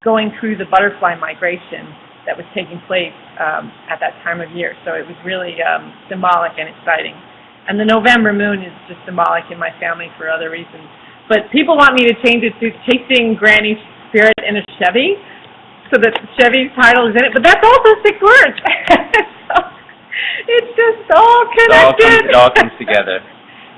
going through the butterfly migration that was taking place at that time of year. So it was really symbolic and exciting. And the November moon is just symbolic in my family for other reasons. But people want me to change it to Chasing Granny's Spirit in a Chevy, so that Chevy's title is in it. But that's also 6 words. So it's just all connected. It all comes together.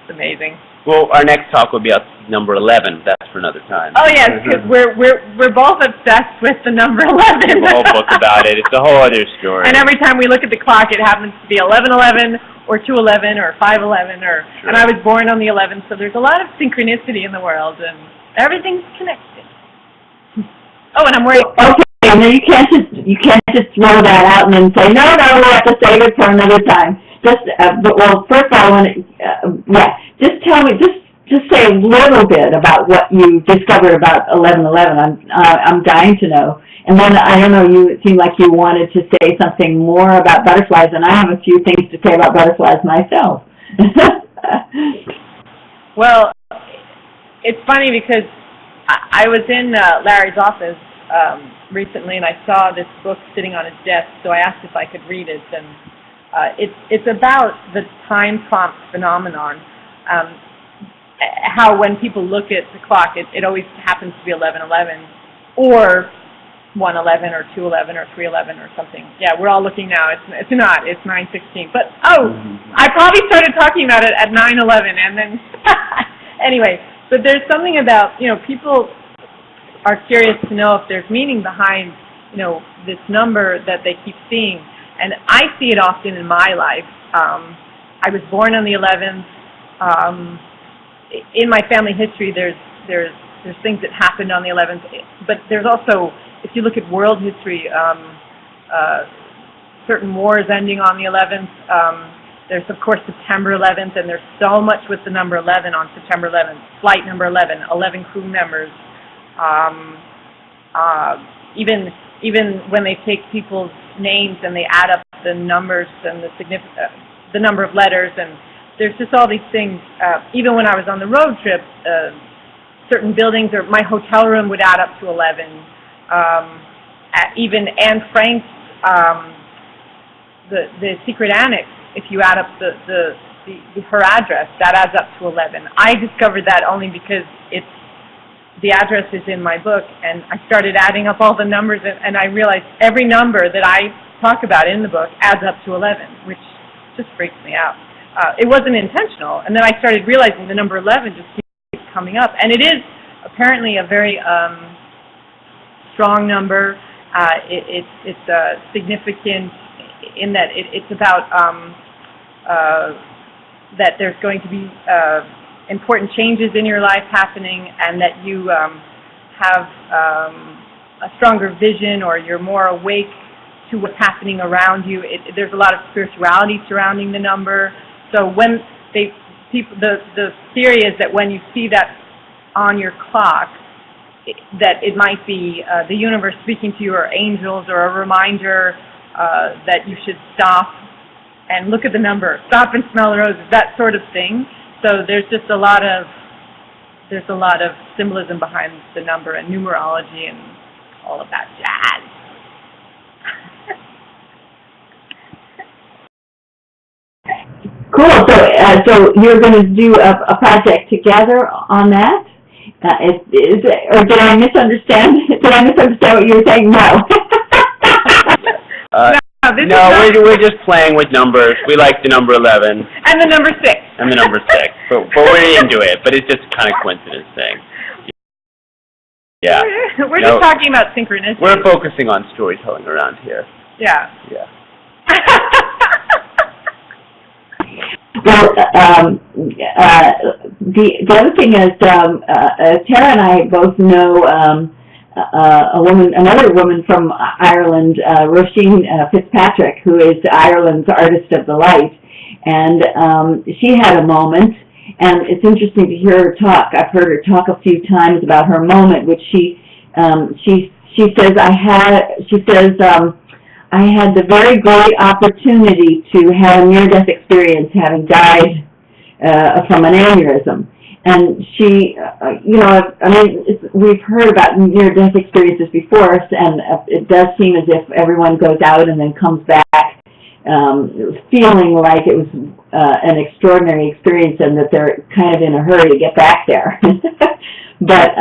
It's amazing. Well, our next talk will be up number 11. That's for another time. Oh yes, because we're both obsessed with the number 11. The whole book about it. It's a whole other story. And every time we look at the clock, it happens to be 11:11 or 2:11 or 5:11 or. Sure. And I was born on the 11th, so there's a lot of synchronicity in the world, and everything's connected. Oh, and I'm worried. Okay, and then you can't just throw that out and then say no, we'll have to save it for another time. Just, but well, first I want to, just tell me, just say a little bit about what you discovered about 1111. I'm dying to know. And then, I don't know, it seemed like you wanted to say something more about butterflies, and I have a few things to say about butterflies myself. Well, it's funny because I was in Larry's office recently, and I saw this book sitting on his desk, so I asked if I could read it. And it's about the time prompt phenomenon. How when people look at the clock, it always happens to be 11:11, or 1:11, or 2:11, or 3:11, or something. Yeah, we're all looking now. It's not. It's 9:16. But I probably started talking about it at 9:11, and then anyway. But there's something about people are curious to know if there's meaning behind this number that they keep seeing, and I see it often in my life. I was born on the 11th. In my family history, there's things that happened on the 11th, but there's also, if you look at world history, certain wars ending on the 11th. There's, of course, September 11th, and there's so much with the number 11 on September 11th. Flight number 11, 11 crew members. Even when they take people's names and they add up the numbers and the number of letters, and there's just all these things. Even when I was on the road trip, certain buildings or my hotel room would add up to 11. Even Anne Frank's the Secret Annex, if you add up her address, that adds up to 11. I discovered that only because the address is in my book, and I started adding up all the numbers, and I realized every number that I talk about in the book adds up to 11, which just freaks me out. It wasn't intentional, and then I started realizing the number 11 just keeps coming up, and it is apparently a very strong number. It's significant in that it's about that there's going to be important changes in your life happening, and that you have a stronger vision, or you're more awake to what's happening around you. There's a lot of spirituality surrounding the number. So when the theory is that when you see that on your clock, that it might be the universe speaking to you, or angels, or a reminder that you should stop and look at the number, stop and smell the roses, that sort of thing. So there's just a lot of symbolism behind the number, and numerology, and all of that jazz. Cool. So you're going to do a project together on that? Or did I misunderstand? Did I misunderstand what you were saying? No. No, we're just playing with numbers. We like the number 11. And the number 6. And the number 6. But we're into it. But it's just kind of coincidence thing. Yeah. We're just talking about synchronicity. We're focusing on storytelling around here. Yeah. Yeah. Well, the other thing is, Tara and I both know another woman from Ireland, Roisin Fitzpatrick, who is Ireland's Artist of the Light, and she had a moment, and it's interesting to hear her talk. I've heard her talk a few times about her moment, which she says I had the very great opportunity to have a near-death experience, having died from an aneurysm. And she, we've heard about near-death experiences before, and it does seem as if everyone goes out and then comes back feeling like it was an extraordinary experience, and that they're kind of in a hurry to get back there. But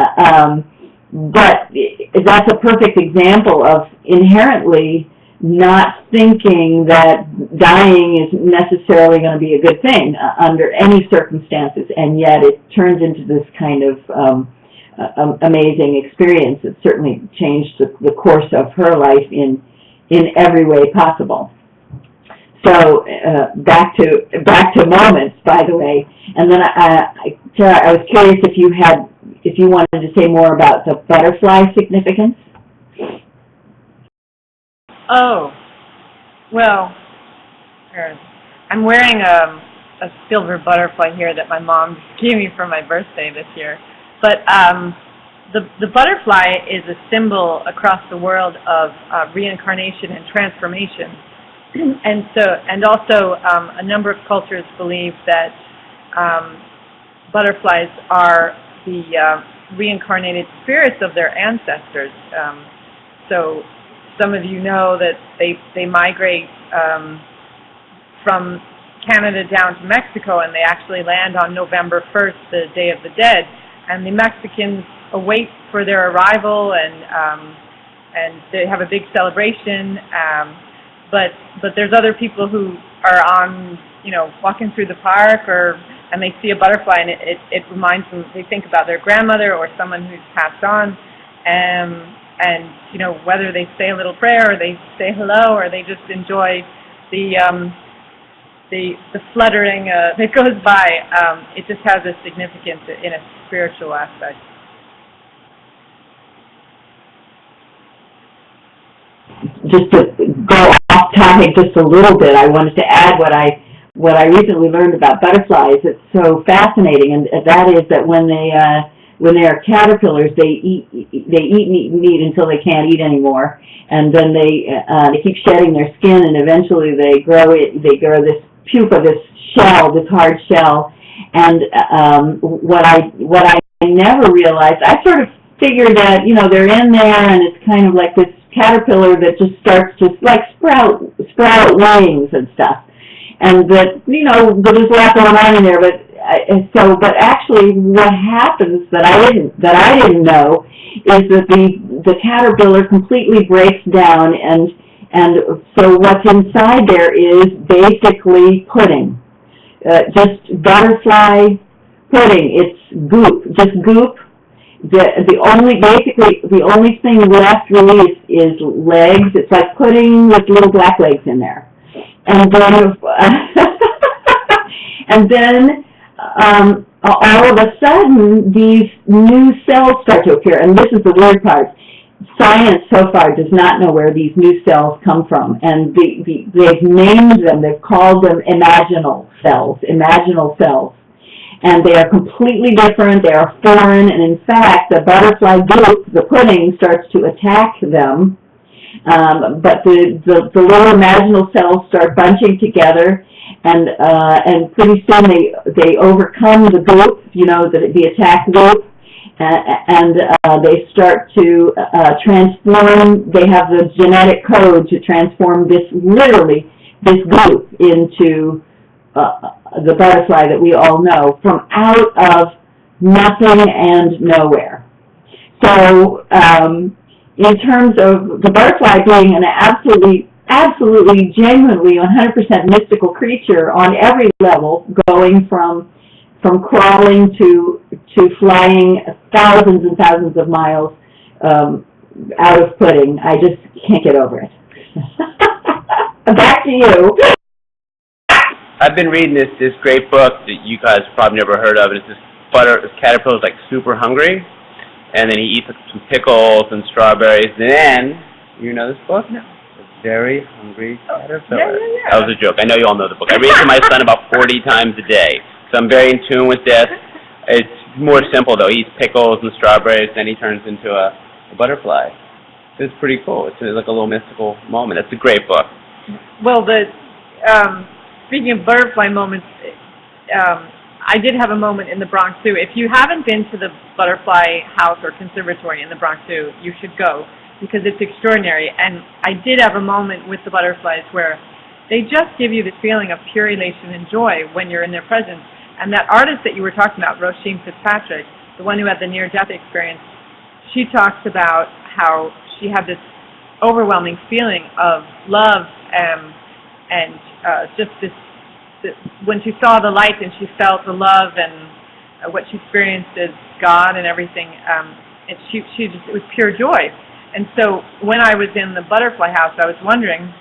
that's a perfect example of inherently not thinking that dying is necessarily going to be a good thing under any circumstances, and yet it turns into this kind of amazing experience. It certainly changed the course of her life in every way possible. So back to moments, by the way. And then Tara, I was curious if you wanted to say more about the butterfly significance. Oh, well, I'm wearing a silver butterfly here that my mom gave me for my birthday this year. But the butterfly is a symbol across the world of reincarnation and transformation. And also a number of cultures believe that butterflies are the reincarnated spirits of their ancestors. So some of you know that they migrate from Canada down to Mexico, and they actually land on November 1st, the Day of the Dead. And the Mexicans await for their arrival, and they have a big celebration. But there's other people who are on, walking through the park, and they see a butterfly, and it reminds them, they think about their grandmother or someone who's passed on, and whether they say a little prayer or they say hello or they just enjoy the fluttering that goes by. It just has a significance in a spiritual aspect. Just to go off topic just a little bit, I wanted to add what I recently learned about butterflies. It's so fascinating, and that is that when they are caterpillars, they eat until they can't eat anymore, and then they keep shedding their skin, and eventually they grow this pupa, this shell, this hard shell. And what I never realized, I sort of figured that they're in there, and it's kind of like this caterpillar that just starts to sprout wings and stuff, and that there's a lot going on in there. But actually, what happens that I didn't know is that the caterpillar completely breaks down, and so what's inside there is basically pudding, just butterfly pudding. It's goop, just goop. The only thing left really is legs. It's like pudding with little black legs in there, and then all of a sudden these new cells start to appear. And this is the weird part. Science so far does not know where these new cells come from, and they've named them. They've called them imaginal cells. And they are completely different, they are foreign, and in fact, the butterfly goop, the pudding, starts to attack them, but the little imaginal cells start bunching together, and pretty soon they overcome the goop, the attack goop, and they start to transform. They have the genetic code to transform this goop into the butterfly that we all know, from out of nothing and nowhere. So in terms of the butterfly being an absolutely, genuinely 100% mystical creature on every level, going from crawling to flying thousands and thousands of miles out of pudding, I just can't get over it. Back to you. I've been reading this great book that you guys probably never heard of. It's this caterpillar's like super hungry, and then he eats some pickles and strawberries. And then, you know this book? No. A Very Hungry Caterpillar. Yeah. That was a joke. I know you all know the book. I read it to my son about 40 times a day, so I'm very in tune with this. It's more simple though. He eats pickles and strawberries, then he turns into a butterfly. It's pretty cool. It's like a little mystical moment. It's a great book. Well, speaking of butterfly moments, I did have a moment in the Bronx Zoo. If you haven't been to the Butterfly House or Conservatory in the Bronx Zoo, you should go, because it's extraordinary. And I did have a moment with the butterflies where they just give you this feeling of pure elation and joy when you're in their presence. And that artist that you were talking about, Roisin Fitzpatrick, the one who had the near-death experience, she talks about how she had this overwhelming feeling of love and just this, when she saw the light and she felt the love and what she experienced as God and everything, it was pure joy. And so when I was in the Butterfly House, I was wondering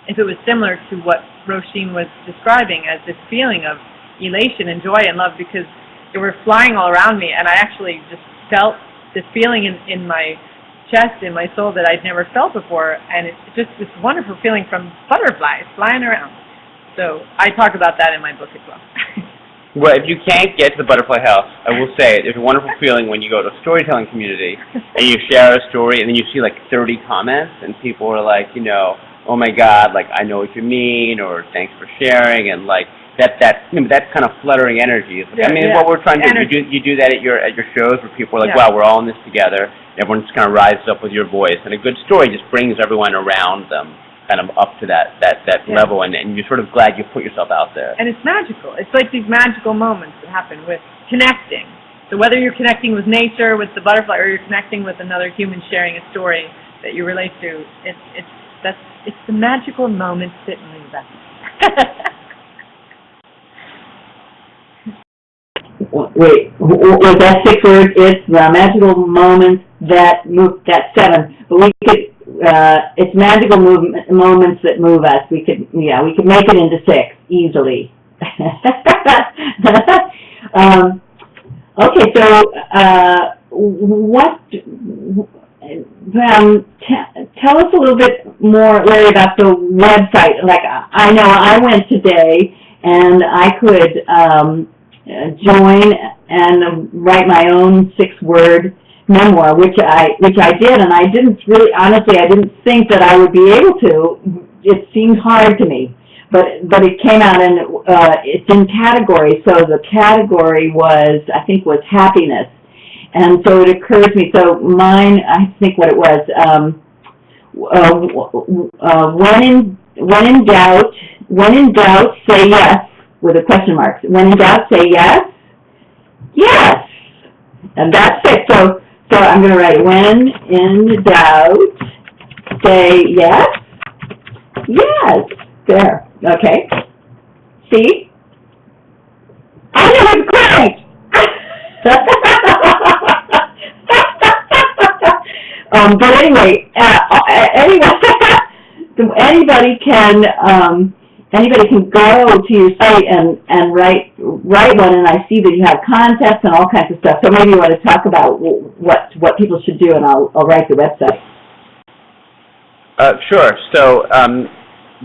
if it was similar to what Roisin was describing as this feeling of elation and joy and love, because they were flying all around me, and I actually just felt this feeling in my chest, in my soul, that I'd never felt before, and it's just this wonderful feeling from butterflies flying around. So I talk about that in my book as well. Well, if you can't get to the Butterfly House, I will say it's a wonderful feeling when you go to a storytelling community and you share a story and then you see like 30 comments and people are like, you know, oh my God, like I know what you mean, or thanks for sharing, and like that kind of fluttering energy. I mean, what we're trying to do, you do that at your shows where people are like, wow, we're all in this together. Everyone just kind of rises up with your voice, and a good story just brings everyone around them kind of up to that level, and you're sort of glad you put yourself out there. And it's magical. It's like these magical moments that happen with connecting. So whether you're connecting with nature, with the butterfly, or you're connecting with another human sharing a story that you relate to, it's the magical moments that move us. Wait, was that 6 words? It's the magical moments that move. That's 7. But we could. It's magical moments that move us. We could make it into 6 easily. Okay, so tell us a little bit more, Larry, about the website. Like, I know I went today, and I could join and write my own 6-word memoir, which I did, and I didn't really, honestly, I didn't think that I would be able to. It seemed hard to me, but it came out, and it's in categories. So the category was happiness, and so it occurred to me. So mine, I think what it was, when in doubt, say yes with a question mark. When in doubt, say yes, yes, and that's it. So I'm going to write, when in doubt, say yes, yes. There. Okay. See? I know it's great! But anyway, anybody can go to your site and write one, and I see that you have contests and all kinds of stuff. So maybe you want to talk about what people should do, and I'll write the website. Sure. So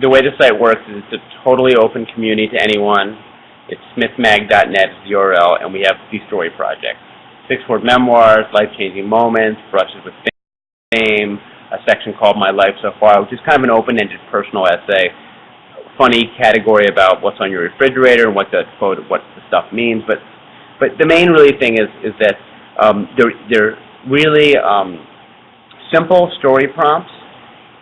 the way the site works is it's a totally open community to anyone. It's smithmag.net is the URL, and we have these story projects: 6-word memoirs, life-changing moments, brushes with fame, a section called My Life So Far, which is kind of an open-ended personal essay, funny category about what's on your refrigerator and what the stuff means. But the main really thing is that they're really simple story prompts,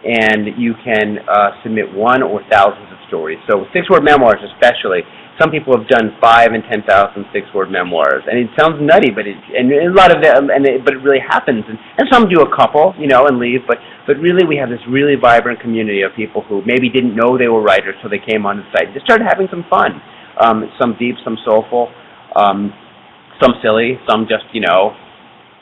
and you can submit one or thousands of stories. So with 6-word memoirs especially, some people have done 5,000 and 10,000 6-word memoirs, and it sounds nutty, but it really happens. And some do a couple, and leave. But really, we have this really vibrant community of people who maybe didn't know they were writers, so they came on the site. They started having some fun, some deep, some soulful, some silly, some just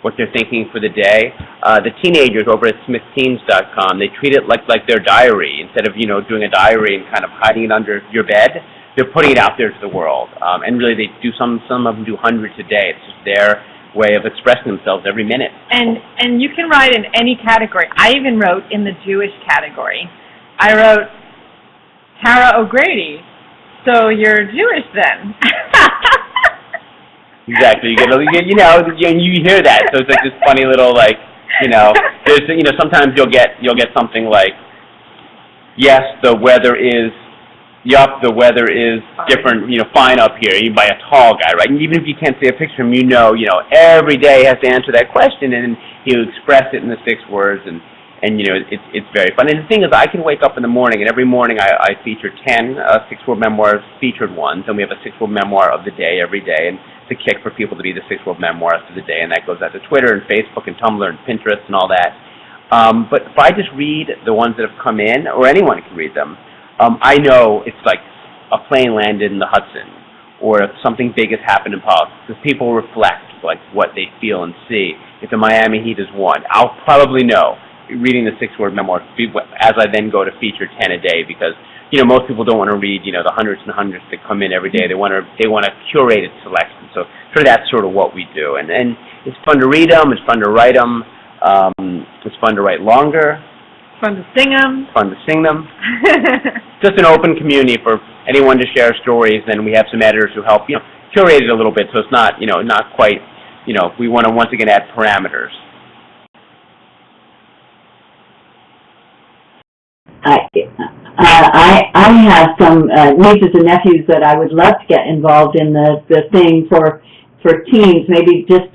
what they're thinking for the day. The teenagers over at smithteens.com, they treat it like their diary. Instead of doing a diary and kind of hiding it under your bed, they're putting it out there to the world. And really, they do some of them do hundreds a day. It's just their way of expressing themselves every minute. And you can write in any category. I even wrote in the Jewish category. I wrote Tara O'Grady. So you're Jewish then. Exactly. You hear that, so it's like this funny little there's sometimes you'll get something like, yes, the weather is different, fine up here. You buy a tall guy, right? And even if you can't see a picture of him, every day has to answer that question, and he'll express it in the 6 words, and it's very fun. And the thing is, I can wake up in the morning, and every morning I feature 10 6-word memoirs, featured ones, and we have a 6-word memoir of the day every day, and it's a kick for people to be the 6-word memoirs of the day, and that goes out to Twitter and Facebook and Tumblr and Pinterest and all that. But if I just read the ones that have come in, or anyone can read them, I know it's like a plane landed in the Hudson, or if something big has happened in politics, because people reflect like what they feel and see. If the Miami Heat has won, I'll probably know reading the 6-word memoir as I then go to feature 10 a day, because most people don't want to read the hundreds and hundreds that come in every day. They want a curated selection. So that's sort of what we do, and it's fun to read them. It's fun to write them. It's fun to write longer. Fun to sing them. Fun to sing them. Just an open community for anyone to share stories, and we have some editors who help, curate it a little bit, so it's not, not quite, we want to once again add parameters. I have some nieces and nephews that I would love to get involved in the thing for teens. Maybe just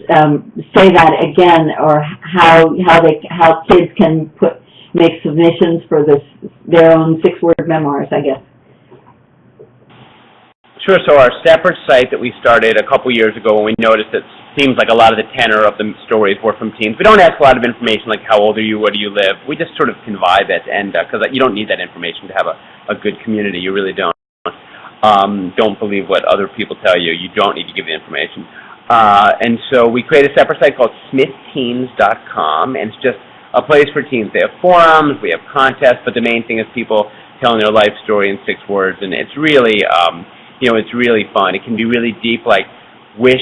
say that again, or how kids can make submissions for their own 6-word memoirs, I guess. Sure. So our separate site that we started a couple years ago, when we noticed that it seems like a lot of the tenor of the stories were from teens. We don't ask a lot of information like how old are you, where do you live. We just sort of can vibe it, and because you don't need that information to have a good community. You really don't. Don't believe what other people tell you. You don't need to give the information. And so we created a separate site called smithteens.com, and it's just a place for teens. They have forums, we have contests, but the main thing is people telling their life story in 6 words, and it's really, it's really fun. It can be really deep, like wish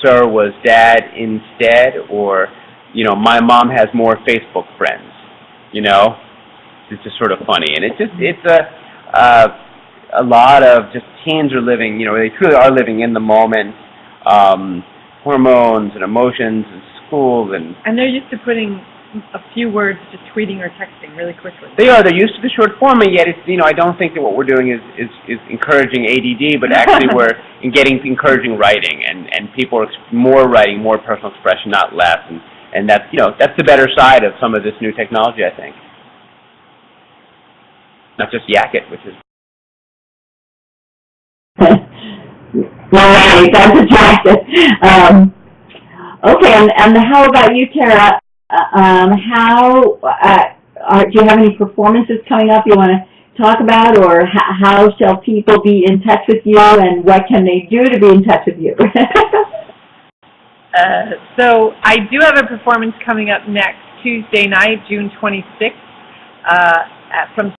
sir was dad instead, or my mom has more Facebook friends. It's just sort of funny, and it's a lot of just teens are living. They truly are living in the moment. Hormones and emotions and schools and they're used to putting a few words, just tweeting or texting really quickly. They're used to the short form, and yet it's I don't think that what we're doing is encouraging ADD, but actually we're encouraging writing, and people are more writing, more personal expression, not less, and that's that's the better side of some of this new technology, I think. Not just yak it, which is right, that's attractive. Okay, and how about you, Tara? Do you have any performances coming up you want to talk about, or how shall people be in touch with you, and what can they do to be in touch with you? So I do have a performance coming up next Tuesday night, June 26th, from